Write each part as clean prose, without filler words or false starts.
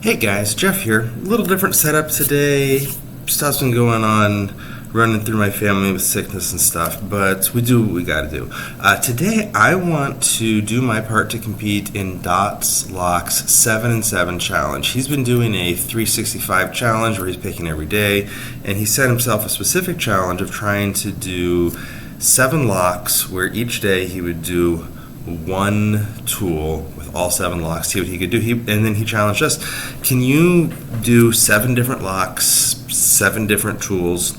Hey guys, Jeff here. A little different setup today. Stuff's been going on, running through my family with sickness and stuff, but we do what we gotta do. Today I want to do my part to compete in Dot's Locks 7 and 7 challenge. He's been doing a 365 challenge where he's picking every day, and he set himself a specific challenge of trying to do 7 locks where each day he would do one tool with all 7 locks, see what he could do. And then he challenged us, can you do 7 different locks, 7 different tools?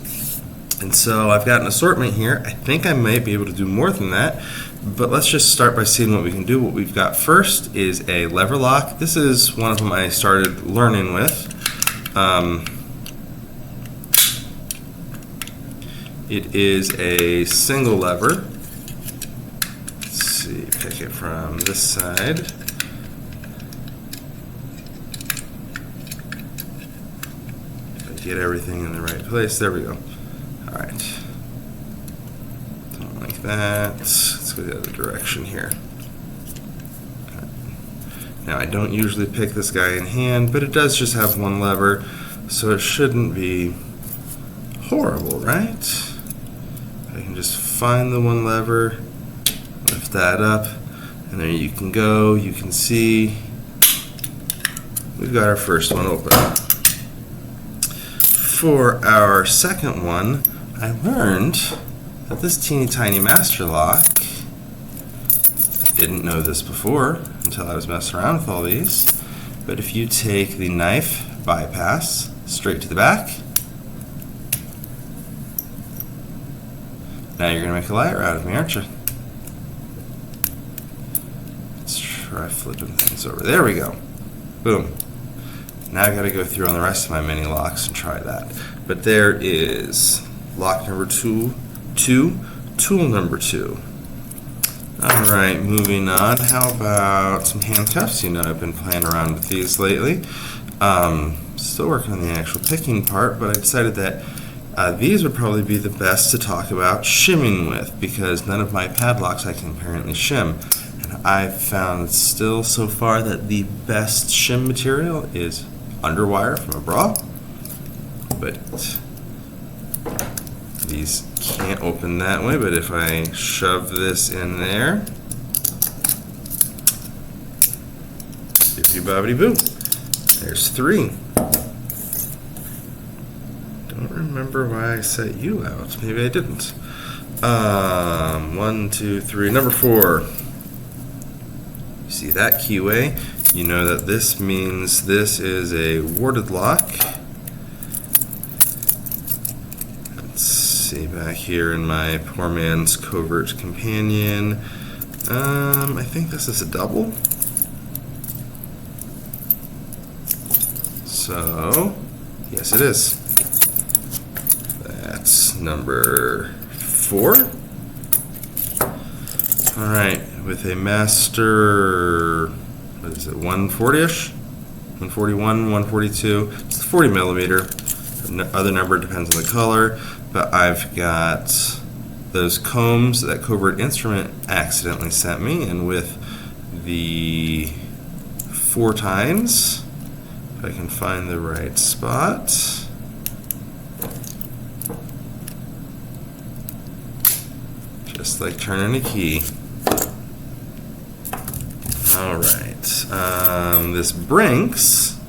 And so I've got an assortment here. I think I might be able to do more than that, but let's just start by seeing what we can do. What we've got first is a lever lock. This is one of them I started learning with. It is a single lever. Pick it from this side. Get everything in the right place. There we go. All right. Don't like that. Let's go the other direction here. Okay. Now I don't usually pick this guy in hand, but it does just have one lever, so it shouldn't be horrible, right? I can just find the one lever, lift that up, and there you can go. You can see we've got our first one open. For our second one, I learned that this teeny tiny master lock, I didn't know this before until I was messing around with all these, but if you take the knife bypass straight to the back, now you're going to make a liar out of me, aren't you? Let's try flipping things over. There we go. Boom. Now I got to go through on the rest of my mini locks and try that. But there is lock number two, tool number 2. All right, moving on. How about some handcuffs? You know, I've been playing around with these lately. Still working on the actual picking part, but I decided that these would probably be the best to talk about shimming with, because none of my padlocks I can apparently shim. And I've found still so far that the best shim material is underwire from a bra, but these can't open that way. But if I shove this in there, bippity bobbity boo, there's 3. Don't remember why I set you out. Maybe I didn't. 1, 2, 3. Number 4. You see that keyway? You know that this means this is a warded lock. Let's see back here in my poor man's covert companion. I think this is a double. So, yes it is. That's number 4. All right, with a master, what is it, 140-ish? 141, 142, it's 40 millimeter. Other number depends on the color, but I've got those combs that Covert Instrument accidentally sent me, and with the 4 times, if I can find the right spot. Just like turning a key. All right. This Brinks,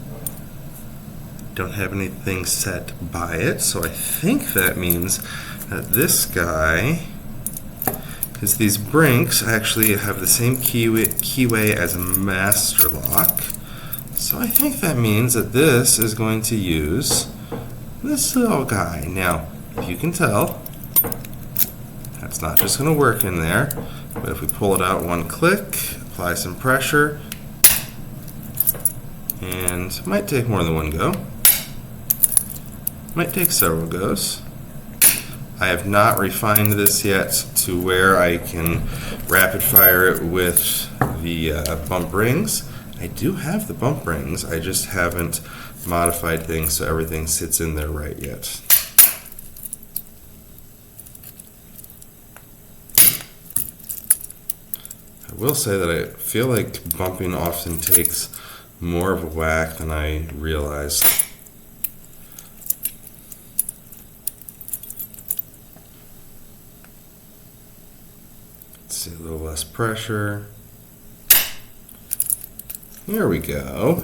don't have anything set by it, so I think that means that this guy, because these Brinks actually have the same keyway as a master lock, so I think that means that this is going to use this little guy. Now, if you can tell, that's not just going to work in there, but if we pull it out one click, apply some pressure, and it might take more than one go. Might take several goes. I have not refined this yet to where I can rapid fire it with the bump rings. I do have the bump rings, I just haven't modified things so everything sits in there right yet. I will say that I feel like bumping often takes more of a whack than I realized. Let's see, a little less pressure. Here we go.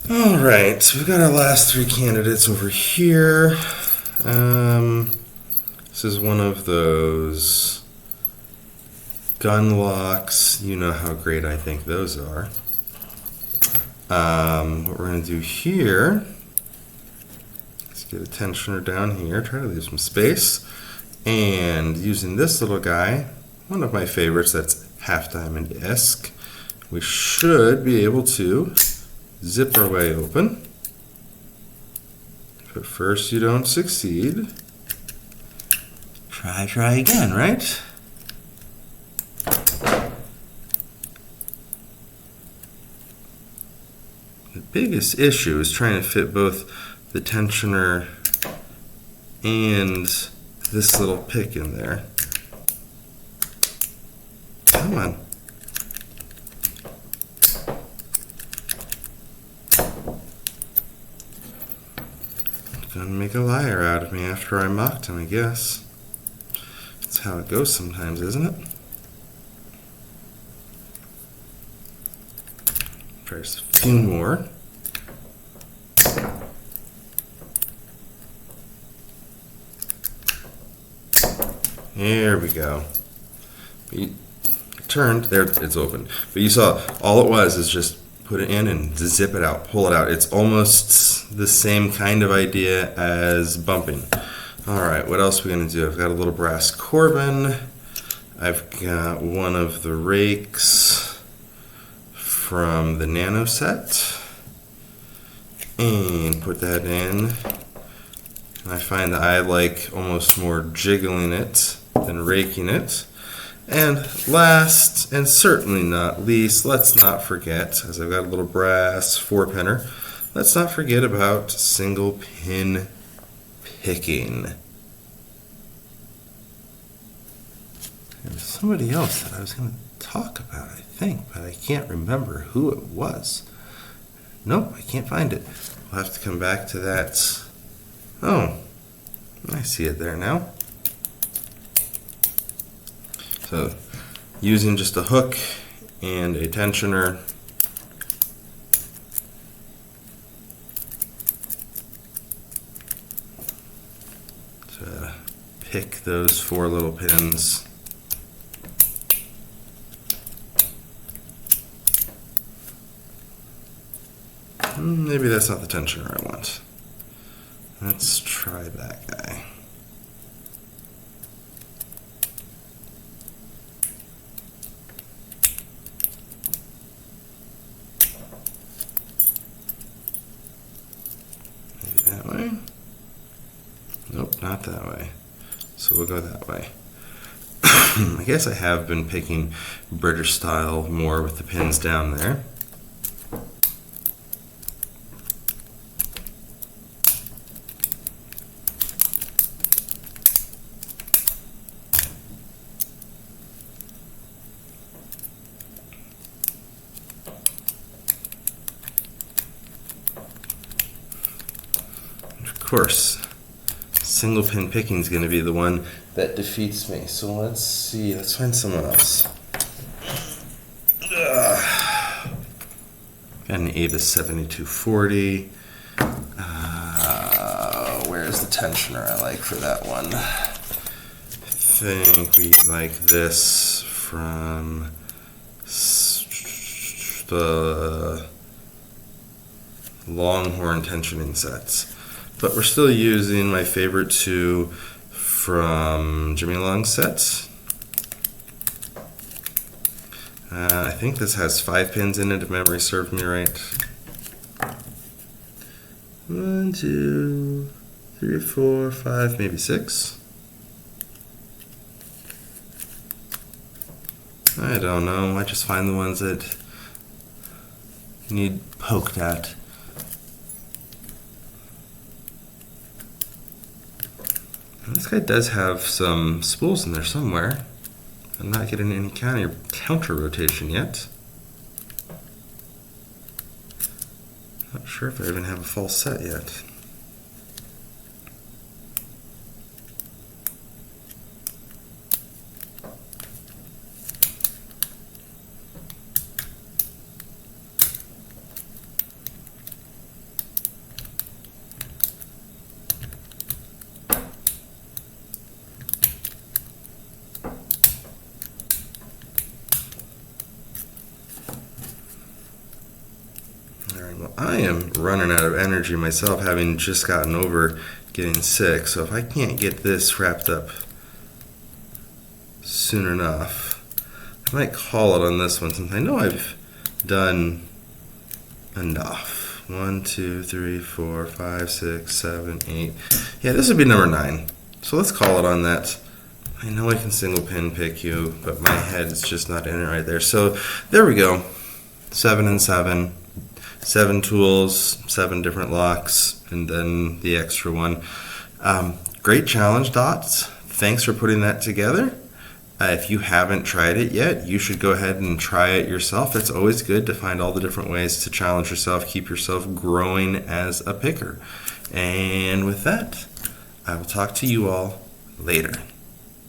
All right, so we've got our last three candidates over here. This is one of those gun locks. You know how great I think those are. What we're going to do here, let's get a tensioner down here, try to leave some space. And using this little guy, one of my favorites, that's half diamond disc, we should be able to zip our way open. But first you don't succeed. Try again, right? The biggest issue is trying to fit both the tensioner and this little pick in there. Come on. Gonna make a liar out of me after I mocked him, I guess. That's how it goes sometimes, isn't it? Try just a few more. There we go. You turned, there it's open. But you saw, all it was is just put it in and zip it out, pull it out. It's almost the same kind of idea as bumping. All right, what else are we gonna do? I've got a little brass Corbin. I've got one of the rakes from the Nano set. And put that in. And I find that I like almost more jiggling it than raking it. And last, and certainly not least, let's not forget, as I've got a little brass 4-pinner, let's not forget about single pin picking. There was somebody else that I was going to talk about, I think, but I can't remember who it was. Nope, I can't find it. We'll have to come back to that. Oh, I see it there now. So, using just a hook and a tensioner, to pick those 4 little pins. Maybe that's not the tensioner I want. Let's try that guy. Maybe that way? Nope, not that way. So we'll go that way. I guess I have been picking British style more with the pins down there. Of course, single pin picking is going to be the one that defeats me. So let's see, let's find someone else. Got an Avis 7240. Where's the tensioner I like for that one? I think we like this from the Longhorn tensioning sets. But we're still using my favorite 2 from Jimmy Long's sets. I think this has 5 pins in it, if memory served me right. 1, 2, 3, 4, 5, maybe 6. I don't know. I just find the ones that need poked at. This guy does have some spools in there somewhere. I'm not getting any counter rotation yet. sure if I even have a full set yet. Well, I am running out of energy myself, having just gotten over getting sick, so if I can't get this wrapped up soon enough, I might call it on this one since I know I've done enough. 1, 2, 3, 4, 5, 6, 7, 8. Yeah, this would be number 9. So let's call it on that. I know I can single pin pick you, but my head is just not in it right there. So there we go. 7 and 7. 7 tools, 7 different locks, and then the extra one. Great challenge, Dots. Thanks for putting that together. If you haven't tried it yet, you should go ahead and try it yourself. It's always good to find all the different ways to challenge yourself, keep yourself growing as a picker. And with that, I will talk to you all later.